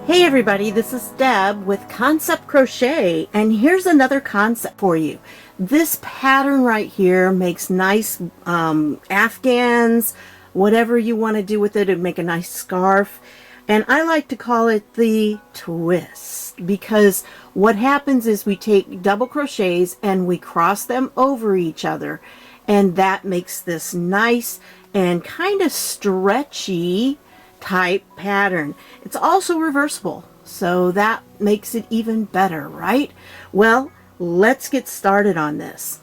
Hey everybody, this is Deb with Concept Crochet, and here's another concept for you. This pattern right here makes nice afghans, whatever you want to do with it, and make a nice scarf. And I like to call it the twist, because what happens is we take double crochets and we cross them over each other, and that makes this nice and kind of stretchy type pattern. It's also reversible, so that makes it even better, right? Well, let's get started on this.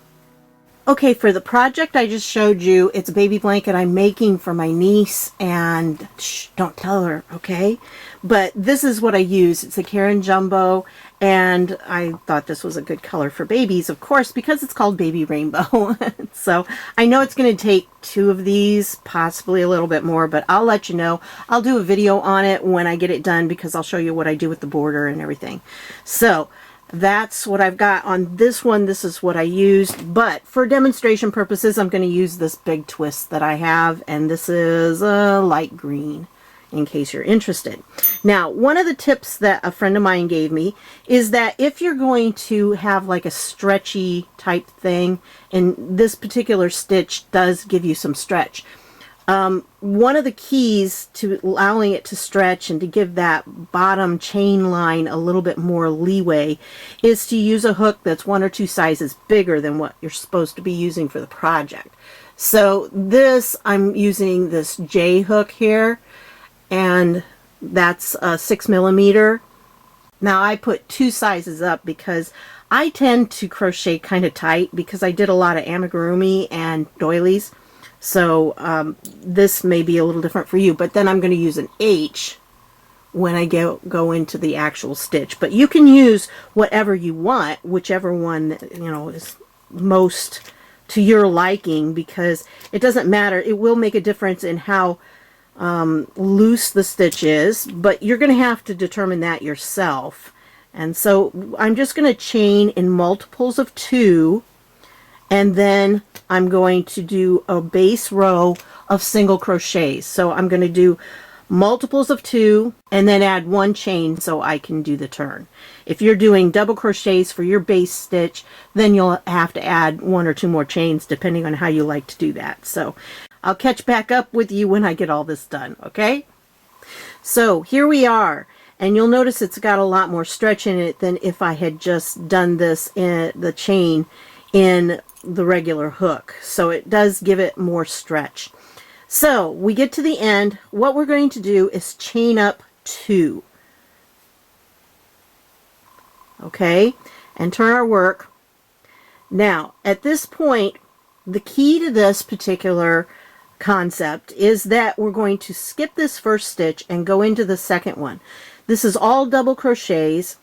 Okay, for the project I just showed you, it's a baby blanket I'm making for my niece, and shh, don't tell her, okay? But this is what I use. It's a Karen Jumbo, and I thought this was a good color for babies, of course, because it's called Baby Rainbow. So I know it's going to take 2 of these, possibly a little bit more, but I'll let you know. I'll do a video on it when I get it done, because I'll show you what I do with the border and everything. So that's what I've got on this one. This is what I used, but for demonstration purposes, I'm going to use this big twist that I have, and this is a light green, in case you're interested. Now, one of the tips that a friend of mine gave me is that if you're going to have like a stretchy type thing, and this particular stitch does give you some stretch, one of the keys to allowing it to stretch and to give that bottom chain line a little bit more leeway is to use a hook that's 1 or 2 sizes bigger than what you're supposed to be using for the project. So this, I'm using this J hook here, and that's a 6mm. Now I put 2 sizes up because I tend to crochet kind of tight because I did a lot of amigurumi and doilies. So this may be a little different for you, but then I'm going to use an H when I go into the actual stitch. But you can use whatever you want, whichever one, you know, is most to your liking, because it doesn't matter. It will make a difference in how loose the stitch is, but you're going to have to determine that yourself. And so I'm just going to chain in multiples of 2, and then I'm going to do a base row of single crochets. So I'm going to do multiples of 2 and then add 1 chain so I can do the turn. If you're doing double crochets for your base stitch, then you'll have to add 1 or 2 more chains depending on how you like to do that. So I'll catch back up with you when I get all this done, okay? So here we are, and you'll notice it's got a lot more stretch in it than if I had just done this in the chain in the regular hook. So it does give it more stretch. So we get to the end. What we're going to do is chain up 2. Okay, and turn our work. Now at this point, the key to this particular concept is that we're going to skip this first stitch and go into the second one. This is all double crochets.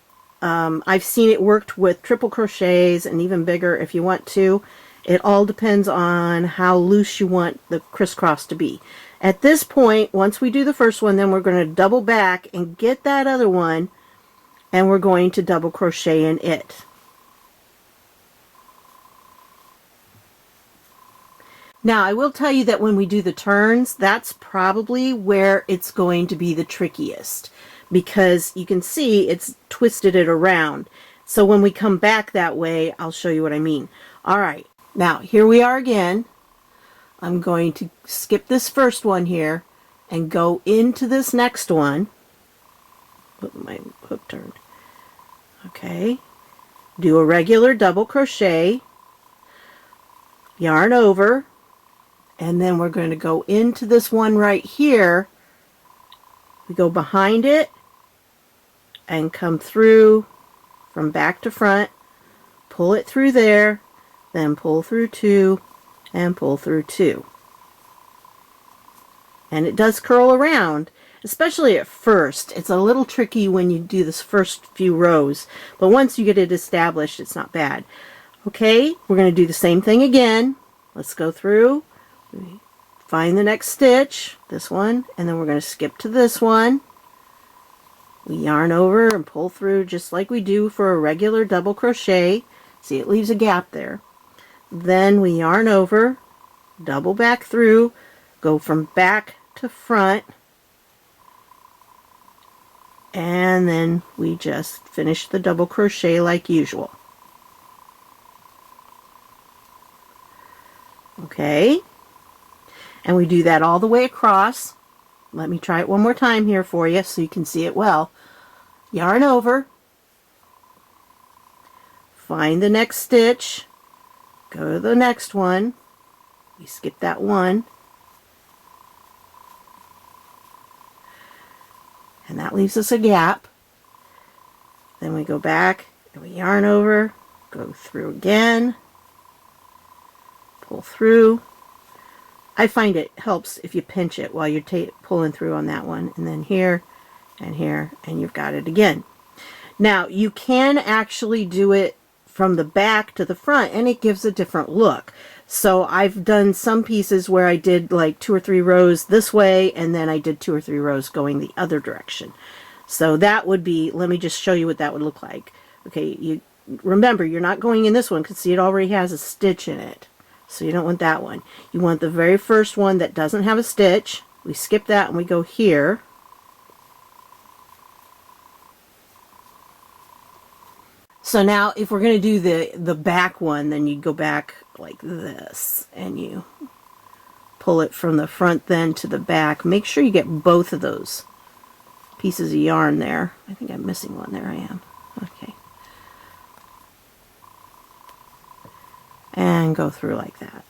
I've seen it worked with triple crochets and even bigger if you want to. It all depends on how loose you want the crisscross to be. At this point, once we do the first one, then we're going to double back and get that other one, and we're going to double crochet in it. Now, I will tell you that when we do the turns, that's probably where it's going to be the trickiest, because you can see it's twisted it around. So when we come back that way, I'll show you what I mean. All right, now here we are again. I'm going to skip this first one here and go into this next one. Put my hook turned. Okay, do a regular double crochet, yarn over, and then we're going to go into this one right here. We go behind it and come through from back to front, pull it through there, then pull through 2 and pull through 2. And it does curl around, especially at first. It's a little tricky when you do this first few rows, but once you get it established, it's not bad. Okay, we're going to do the same thing again. Let's go through, find the next stitch, this one, and then we're going to skip to this one. We yarn over and pull through just like we do for a regular double crochet. See, it leaves a gap there. Then we yarn over, double back through, go from back to front, And then we just finish the double crochet like usual. Okay, and we do that all the way across. Let me try it one more time here for you so you can see it well. Yarn over, find the next stitch, go to the next one, we skip that one, and that leaves us a gap. Then we go back and we yarn over, go through again, pull through. I find it helps if you pinch it while you're pulling through on that one, and then here and here, and you've got it again. Now you can actually do it from the back to the front and it gives a different look. So I've done some pieces where I did like 2 or 3 rows this way, and then I did 2 or 3 rows going the other direction. So that would be, let me just show you what that would look like. Okay, you remember you're not going in this one because see, it already has a stitch in it. So you don't want that one. You want the very first one that doesn't have a stitch. We skip that and we go here. So now if we're going to do the back one, then you go back like this and you pull it from the front then to the back. Make sure you get both of those pieces of yarn there. I think I'm missing one. There I am. Okay. And go through like that.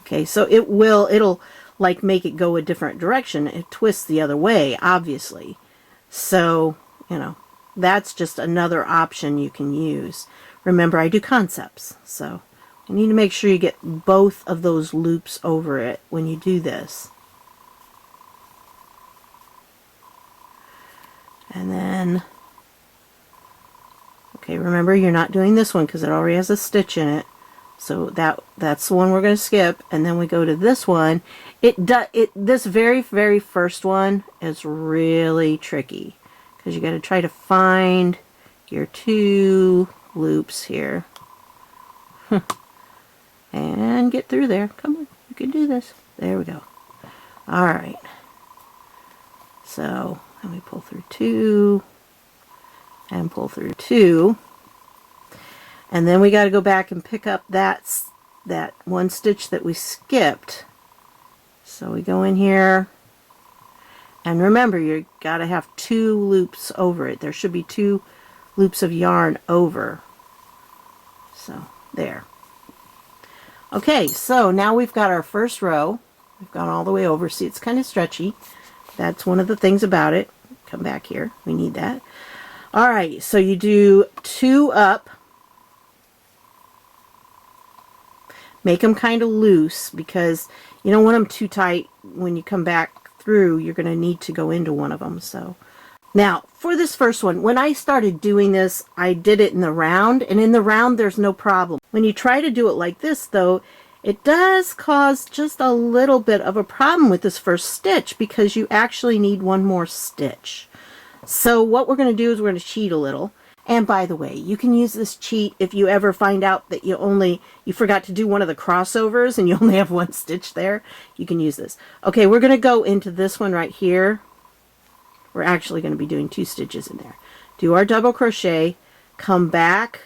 Okay, so it'll like make it go a different direction. It twists the other way, obviously. So, you know, that's just another option you can use. Remember, I do concepts, so you need to make sure you get both of those loops over it when you do this. And then, okay, remember you're not doing this one because it already has a stitch in it. So that's the one we're going to skip, and then we go to this one. This very first one is really tricky because you got to try to find your 2 loops here and get through there. Come on, you can do this. There we go. All right. So then we pull through 2 and pull through 2. And then we got to go back and pick up that one stitch that we skipped. So we go in here, and remember you got to have 2 loops over it. There should be 2 loops of yarn over. So there. Okay, so now we've got our first row. We've gone all the way over. See, it's kind of stretchy. That's one of the things about it. Come back here. We need that. All right, so you do 2 up. Make them kind of loose because you don't want them too tight. When you come back through, you're going to need to go into one of them. So now for this first one, when I started doing this, I did it in the round, and in the round there's no problem. When you try to do it like this though, it does cause just a little bit of a problem with this first stitch because you actually need one more stitch. So what we're going to do is we're going to cheat a little. And by the way, you can use this cheat if you ever find out that you forgot to do one of the crossovers and you only have 1 stitch there. You can use this. Okay, we're going to go into this one right here. We're actually going to be doing 2 stitches in there. Do our double crochet, come back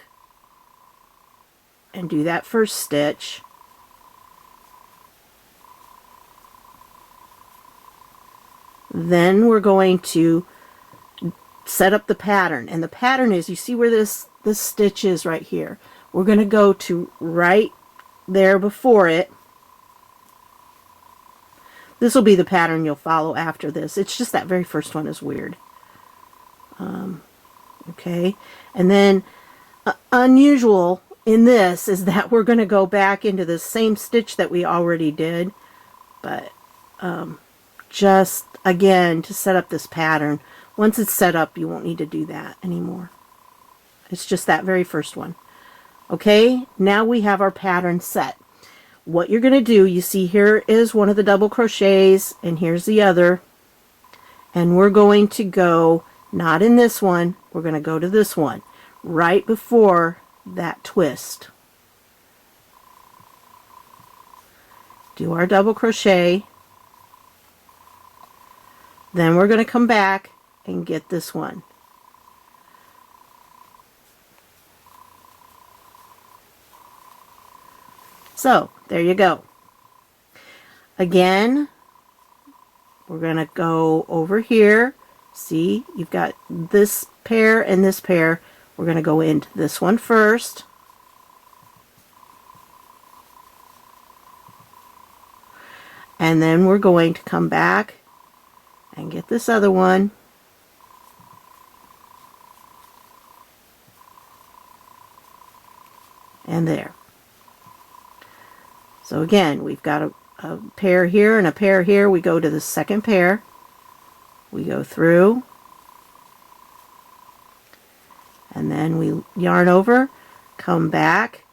and do that first stitch. Then we're going to set up the pattern, and the pattern is, you see where this stitch is right here. We're going to go to right there before it. This will be the pattern you'll follow after this. It's just that very first one is weird. Okay, and then unusual in this is that we're going to go back into the same stitch that we already did, but just again to set up this pattern. Once it's set up, you won't need to do that anymore. It's just that very first one. Okay, now we have our pattern set. What you're going to do, you see here is one of the double crochets, and here's the other. And we're going to go, not in this one, we're going to go to this one, right before that twist. Do our double crochet. Then we're going to come back and get this one. So there you go. Again, we're going to go over here. See, you've got this pair and this pair. We're going to go into this one first. And then we're going to come back and get this other one. And there. So again, we've got a pair here and a pair here. We go to the second pair. We go through. And then we yarn over, come back,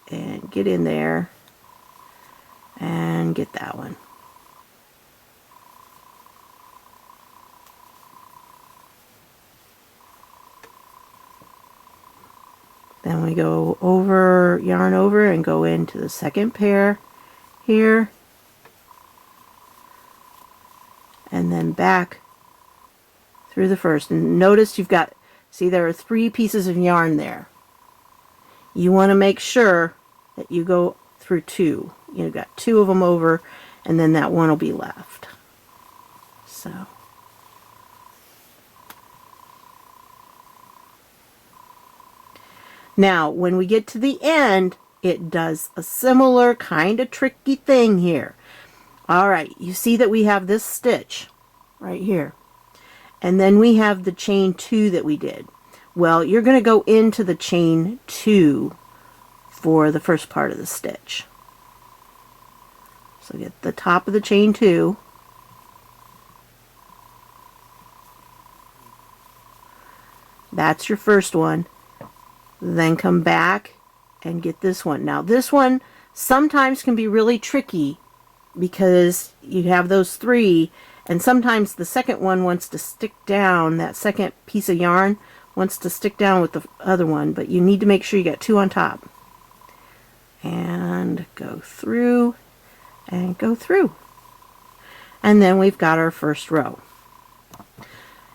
and get in there and get that one. Then we go over, yarn over, and go into the second pair here, and then back through the first. And notice you've got, see, there are 3 pieces of yarn there. You want to make sure that you go through 2. You've got 2 of them over, and then that one will be left. So now when we get to the end, it does a similar kind of tricky thing here. Alright, you see that we have this stitch right here. And then we have the chain 2 that we did. Well, you're going to go into the chain 2 for the first part of the stitch. So get the top of the chain 2. That's your first one. Then come back and get this one. Now this one sometimes can be really tricky because you have those 3, and sometimes the second one wants to stick down, that second piece of yarn wants to stick down with the other one, but you need to make sure you got 2 on top. And go through and go through. And then we've got our first row.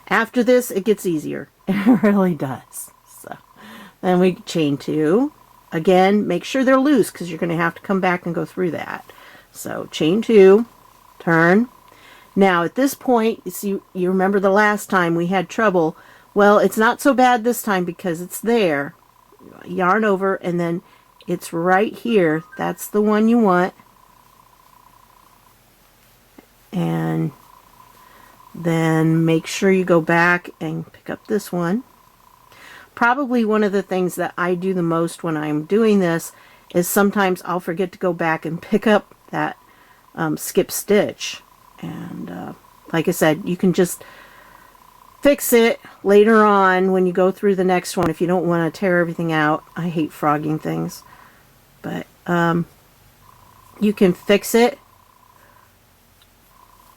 After this, it gets easier. It really does. So then we chain 2. Again, make sure they're loose because you're going to have to come back and go through that. So chain 2, turn. Now at this point, you remember the last time we had trouble. Well, it's not so bad this time because it's there. Yarn over, and then it's right here. That's the one you want. And then make sure you go back and pick up this one. Probably one of the things that I do the most when I'm doing this is sometimes I'll forget to go back and pick up that skip stitch. And like I said, you can just fix it later on when you go through the next one if you don't want to tear everything out. I hate frogging things. But you can fix it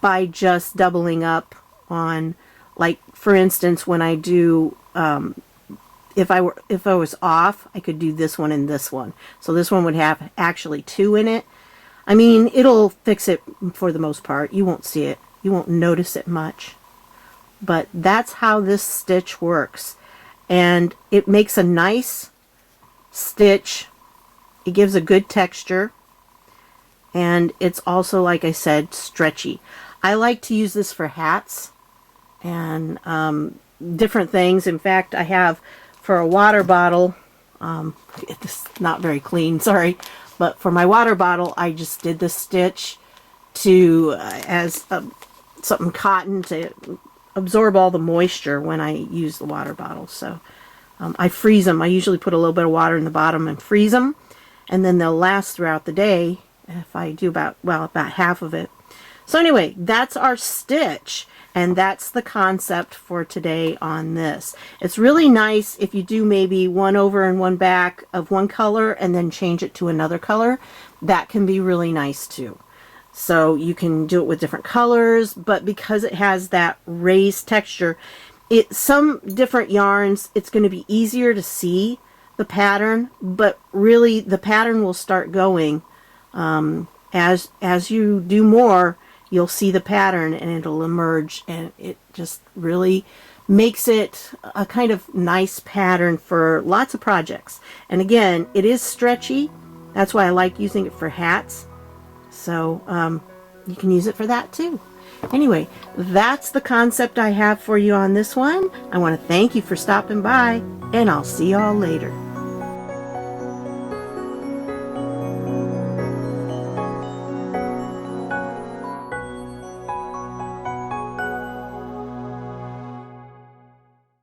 by just doubling up on, like for instance, when I do if I was off, I could do this one and this one. So this one would have actually 2 in it. I mean, it'll fix it for the most part. You won't see it. You won't notice it much. But that's how this stitch works. And it makes a nice stitch. It gives a good texture. And it's also, like I said, stretchy. I like to use this for hats and different things. In fact, I have for a water bottle, it's not very clean, sorry, but for my water bottle, I just did this stitch to as something cotton to absorb all the moisture when I use the water bottle. So I freeze them. I usually put a little bit of water in the bottom and freeze them, and then they'll last throughout the day if I do about half of it. So anyway, that's our stitch, and that's the concept for today on this. It's really nice if you do maybe one over and one back of one color and then change it to another color. That can be really nice too. So you can do it with different colors, but because it has that raised texture, some different yarns, it's going to be easier to see the pattern, but really the pattern will start going as you do more, you'll see the pattern and it'll emerge, and it just really makes it a kind of nice pattern for lots of projects. And again, it is stretchy. That's why I like using it for hats. So you can use it for that too. Anyway, that's the concept I have for you on this one. I want to thank you for stopping by, and I'll see y'all later.